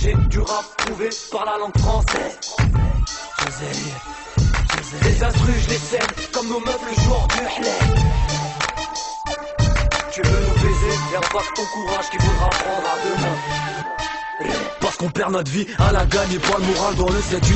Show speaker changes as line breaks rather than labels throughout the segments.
j'ai du rap prouvé par la langue française. Les instrus, je les sème comme nos meufs le jour du halal. Tu veux nous baiser, y'a pas que ton courage qu'il faudra prendre à demain. Parce qu'on perd notre vie à la gagne et pas le moral dans le 7-8.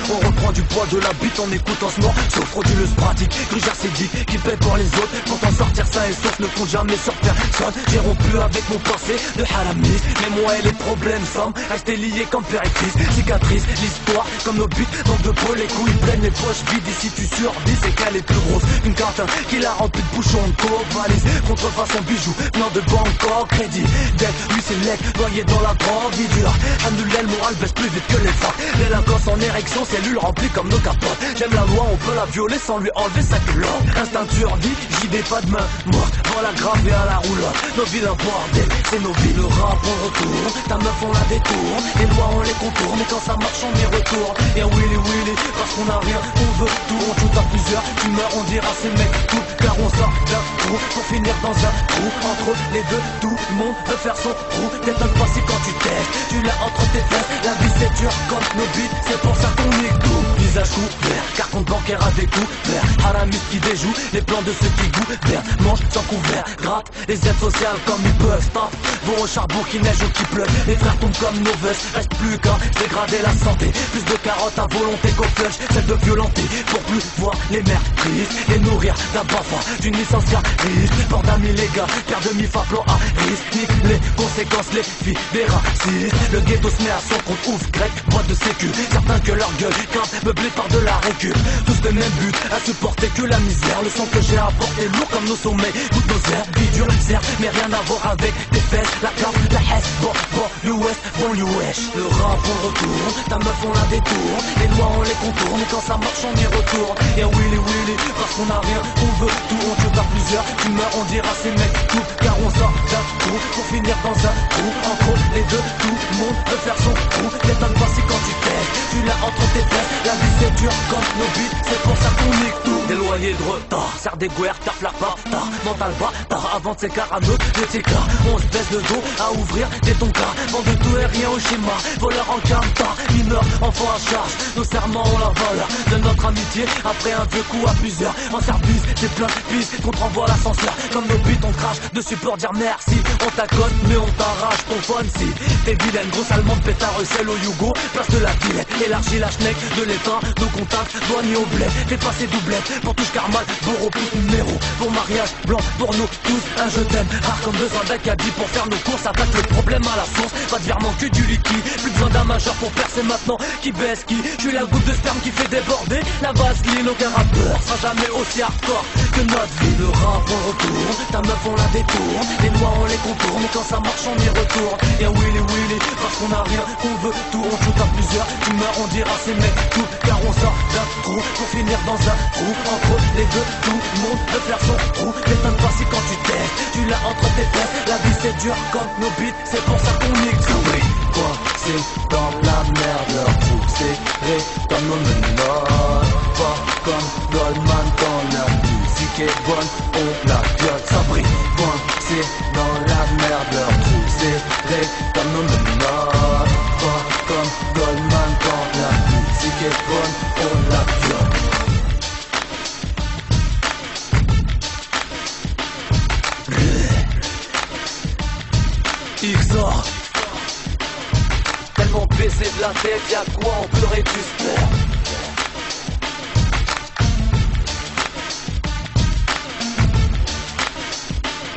On reprend du poids de la bite en écoutant ce morceau frauduleuse pratique, grugère c'est dit qui paie pour les autres. Pour t'en sortir sain et sauf ne compte jamais sur personne. J'ai rompu avec mon passé de haramis, mais moi et les problèmes semblent rester liés comme père et fils. Cicatrice, l'histoire comme nos buts, donc de peau, les couilles pleines, les poches vides. Ici tu survis, c'est qu'elle est plus grosse qu'une carte qui la remplit de bouchons de coke. Valise, contrefaçon bijou, venant de Bangkok. Crédit, dette, lui c'est l'aigle, noyé dans la grande vie dure. Alhamdoulilah, le moral baisse plus vite que les facs. Délinquance en érection, cellules remplies comme nos capotes. J'aime la loi, on peut la violer sans lui enlever sa culotte. Instinct de survie, JD pas de main morte. Voilà grave et à la roulotte. Nos villes un bordel, c'est nos vies. Le rap on retourne, ta meuf on la détourne. Les lois on les contourne, et quand ça marche on y retourne. Et Willy Willy, parce qu'on a rien, on veut tout. On shoot à plusieurs, tu meurs, on dira c'est mec tout. Car on sort d'un trou pour finir dans un trou. Entre les deux, tout le monde veut faire son trou. T'étonnes pas si quand tu testes, tu l'as entre tes fesses. La vie c'est dur comme nos bites, c'est pour ça qu'on nique tout. Visage couvert, car compte bancaire à découvert. Haramis qui déjoue les plans de ceux qui gouvernent. Mange sans couvert, gratte les aides sociales comme ils peuvent. Stop, vont au charbon qui neige ou qui pleut. Les frères tombent comme nos vestes, reste plus qu'à dégrader la santé. Plus de carottes à volonté qu'au flush, celle de violenter. Pour plus voir les mères tristes, les nourrir d'un bafa, d'une licence cariste. Port d'amis les gars, père de mi-fa, plan à risque. Nique les conséquences, les filles des racistes. Le ghetto se met à son compte, ouf, grec, boîte de sécu. Certains que leur gueule crainte, meublé par de la récup. Tous le même but, à supporter que la misère. Le son que j'ai apporté lourd comme nos sommets. Toutes nos airs, vie dure, certes, mais rien à voir avec des fesses. La carte, la hesse, bon, l'ouest, bon, wesh. Le rap on retourne, ta meuf on la détourne. Les lois on les contourne, et quand ça marche on y retourne. Et Willy Willy, parce qu'on a rien, on veut tout. On tue par plusieurs, tu meurs, on dira c'est mec tout. Car on sort d'un trou pour finir dans un trou. Entre les deux, tout le monde veut faire son trou. T'étonnes pas si quand tu testes, tu l'as entre tes fesses. La vie c'est dur comme nos buts, c'est pour ça qu'on nique tout. Des loyers de retard, serre des guerres, taf la tard. Mental bâtard, avant de ses carameux, le ticard. On se baisse le dos à ouvrir des tonkas. Vend de tout et rien au schéma, voleur en camtar. Mineur, enfant à charge, nos serments ont la valeur de notre amitié. Après un vieux coup à plusieurs, en service, c'est plein de pistes qu'on te renvoie à l'ascenseur. Comme nos buts, on crache dessus pour dire merci. On t'accote, mais on t'arrache ton fun si t'es vilaine, grosse allemande, pétard, celle au Yugo. Place de la Villette, élargis la schneck de l'état. Nos contacts, douaniers au bled, fais passer doublette. Pour touche Carmal, Boro, plus numéro. Pour mariage, blanc, pour nous tous, un je t'aime. Rare comme besoin d'un caddie pour faire nos courses. Attaque le problème à la source, pas de virement que du liquide. Plus besoin d'un majeur pour percer maintenant. Qui baisse qui, je suis la goutte de sperme qui fait déborder la vaseline. Aucun rappeur sera jamais aussi hardcore que notre vie. Le rap on retourne, ta meuf on la détourne. Les lois on les contourne, et quand ça marche on y retourne. Et Willy Willy, parce qu'on a rien, on veut tout. On shoot à plusieurs, tu meurs, on dira c'est mec tout. Car on sort d'un trou pour finir dans un trou. Entre les deux, tout le monde veut faire son trou. T'étonnes pas si quand tu testes, tu l'as entre tes fesses. La vie c'est dur comme nos beats, c'est pour ça qu'on nique tout.
Quoi, c'est dans la merde, leur trou serré comme nos menottes. Pas comme Goldman quand la musique est bonne, on la viote, ça brille. Point, c'est dans la merde, leur trou serré comme nos menottes. Pas comme Goldman quand la musique est bonne, on la viote.
XOR. Tellement baissé de la tête, y'a quoi, on pleurait du sport.